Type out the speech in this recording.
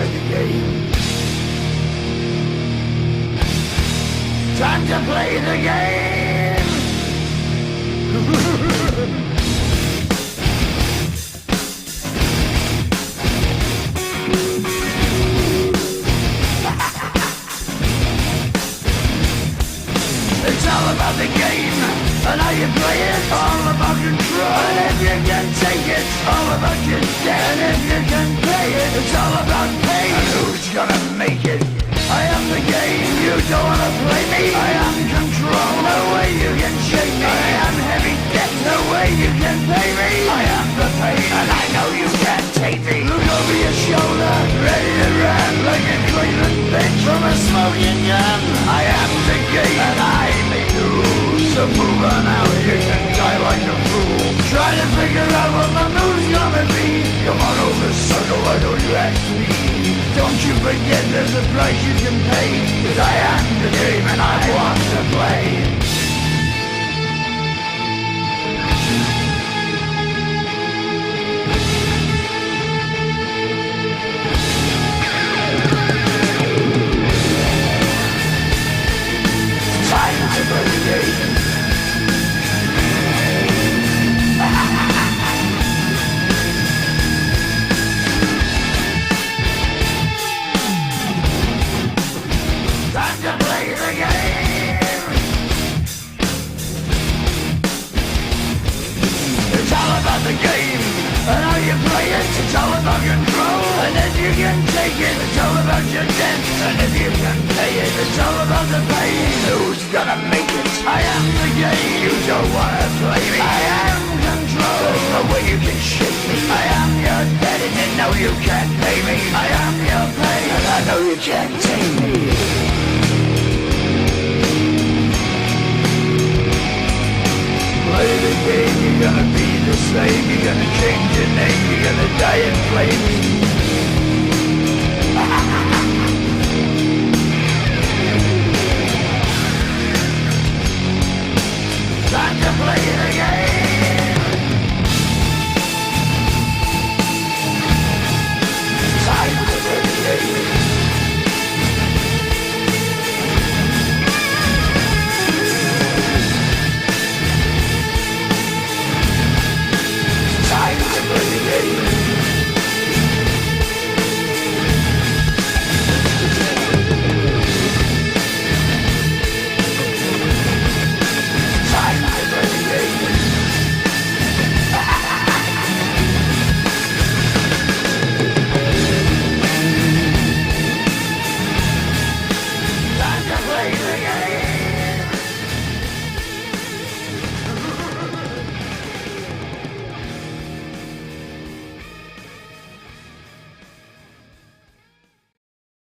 play the game. Time to play the game. It's all about the game and how you play it. All about control, and if you can take it, all about your debt. And if you can play it, it's all about pain. And who's gonna make it? I am the game, you don't wanna play me. I am control, no way you can shake me. I am heavy debt, no way you can pay me. I am the pain, and I know you can't take me. Look over your shoulder, ready to run like a Cleveland bitch from a smoking gun. I am the game, and I make the rules. So move on out, you can die like a fool. Try to figure out what my move's gonna be. Come on over, sucker, why don't you ask me? Don't you forget there's a price you can pay. 'Cause I am the game and I want to play. Time to play the game. Time to play the game. It's all about the game and how you play it. It's all about control, and if you can take it, it's all about your debt. And if you can pay it, it's all about the pain. Who's gonna make it? I am the game. You don't wanna play me. I am control. There's no way you can shake me. I am your debt, and you know you can't pay me. I am your pain, and I know you can't take me. Play the game, you're gonna be